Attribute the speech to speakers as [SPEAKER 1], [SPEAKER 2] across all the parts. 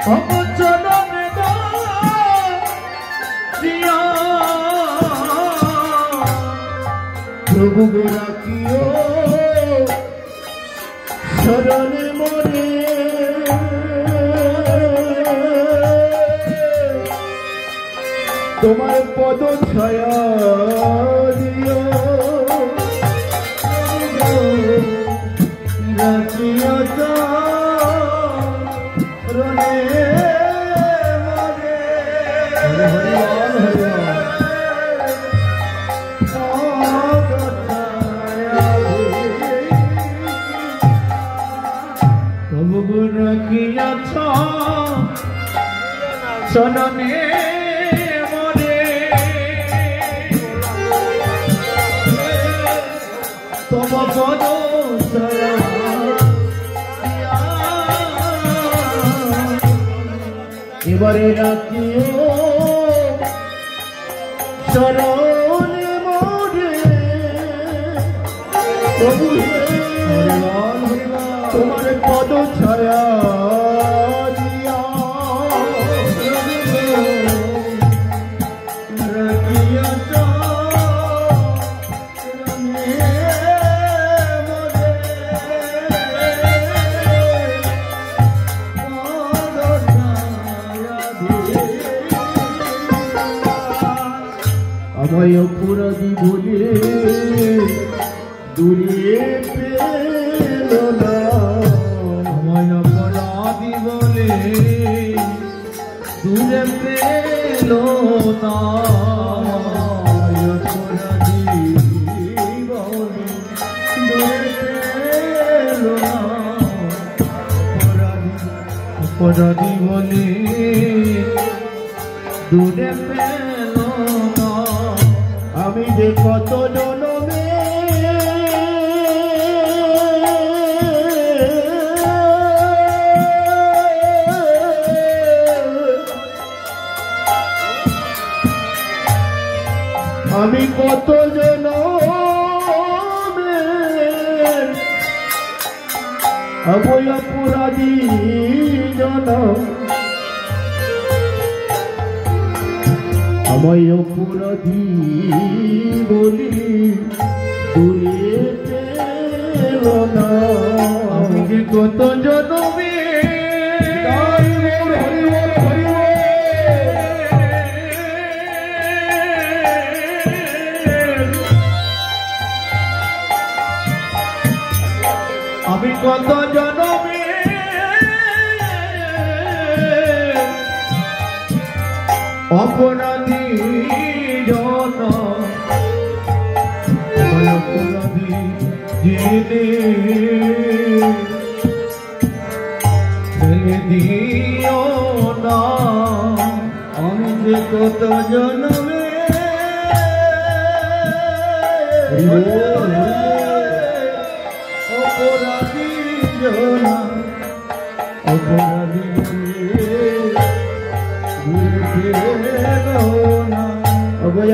[SPEAKER 1] অবচরণে দিয়া প্রভু গো রাখিও শরণে মরে তোমার পদ ছায়া দিও রাখিও শরণে প্রভু রাখিয়াছ শরণে মরে তব পদ ছায়া এবারে রাখিও শরণে মরে প্রভু তোমার পদ ছায়া দিয়া রাখিয়া আমায় অপরাধী বলে দূরে পেল না আমায় অপরাধী বলে দূরে পেল না অপরাধী বলে দূরে পেল না অপরাধী বলে দূরে পেল না আমি যে কত জনমে আমি কত জনমে অবয় অপরাধী জনম আমায় অপরাধী বলি দূরে পেল না আমি যে কত জনমে আমি কত জনমে অপরাধী জন অপরাধী জেনে ফেলে দিও না আমি যে কত জনমে অপরাধী জন অপরাধী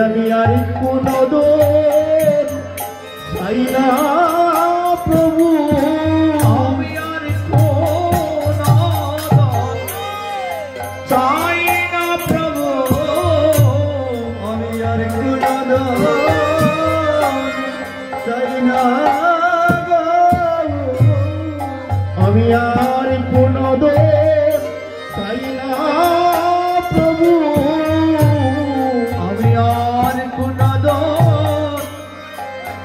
[SPEAKER 1] আমি আর কোন দোষ চাই না প্রভু আমি আর কোন দোষ চাই না প্রভু আমি আর কোন দোষ চাই না আমি আর কোন দোষ চাই না প্রভু আমি আর কোন দোষ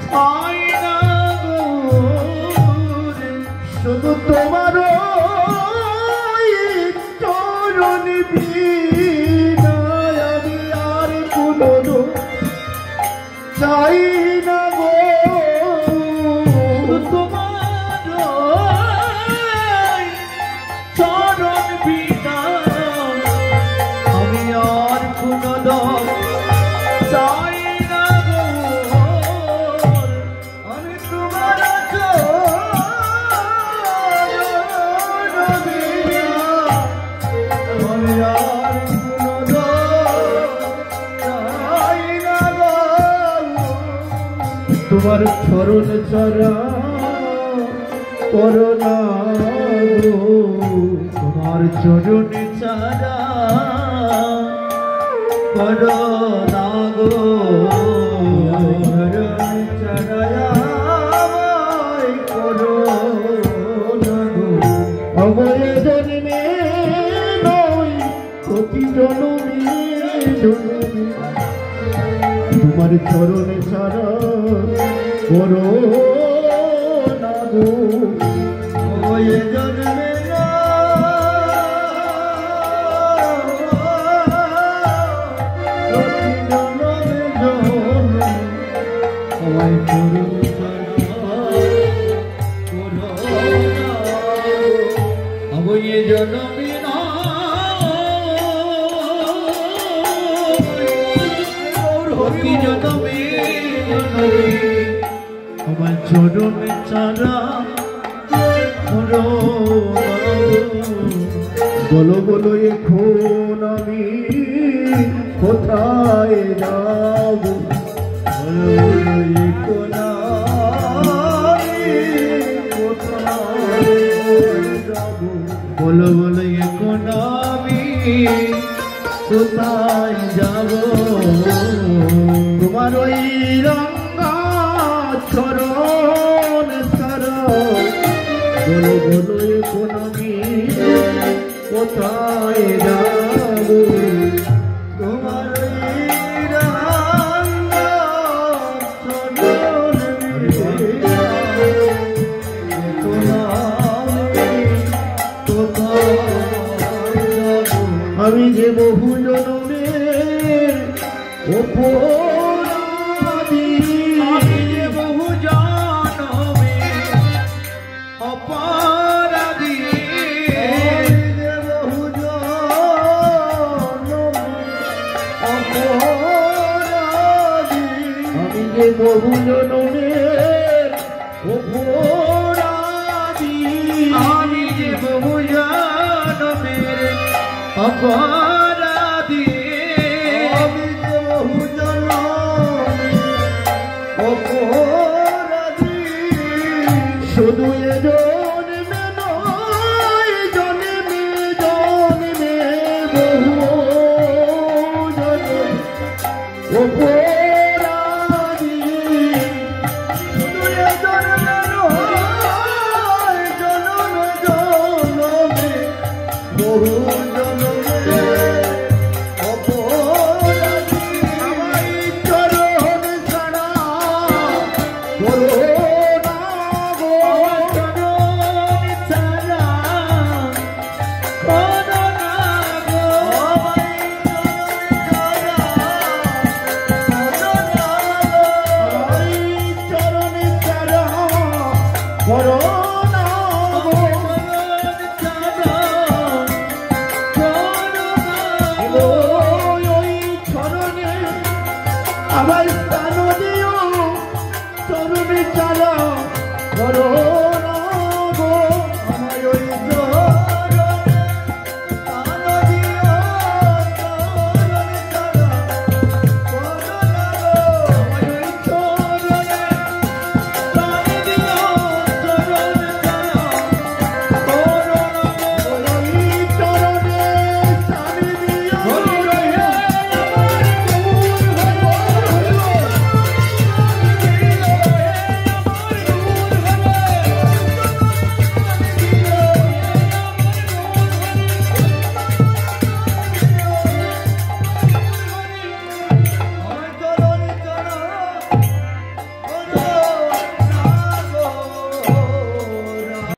[SPEAKER 1] চাই না শুধু তোমার চরণ বিনা আমি আর কোন দোষ চাই না গো তোমার চরণ বিনা আমি আর কোন দোষ চাই না গো আমি তোমার আমি আর কোন দোষ চাই না গো তোমার চরণ ছাড়া করুণা গো তোমার চরণে ছাড়া করো না গো চরণে ছাড়া আমায় করো না গো অবয় জন্মে নয় প্রতি জন্মে জন্মে তোমার চরণে ছাড়া করো না গো অবয় জন্মে আমার চরণে ছাড়া বলো বলো এখন আমি কোথায় যাব বলো এখন কোথায় যাব বলো বলো এখন আমি কোথায় যাব তোমার ওই রঙা চরণ ছাড়া বলো বলো এখন আমি কোথায় যাব তোমার ওই রঙা চরণ আমি যে বহু জনমের অপরাধী আমি যে বহু জনমের অপরাধী বহু জনমের অপরাধী আমি যে বহু জনমের অপরাধী আমি যে বহু জনমের অপরাধী আমি যে বহু জনমের অপরাধী শুধু এ জন্মে নয় জন্মে জন্মে বহু জন্ম অপরাধী শুধু এ জন্মে নয় জন্মে জন্মে বহু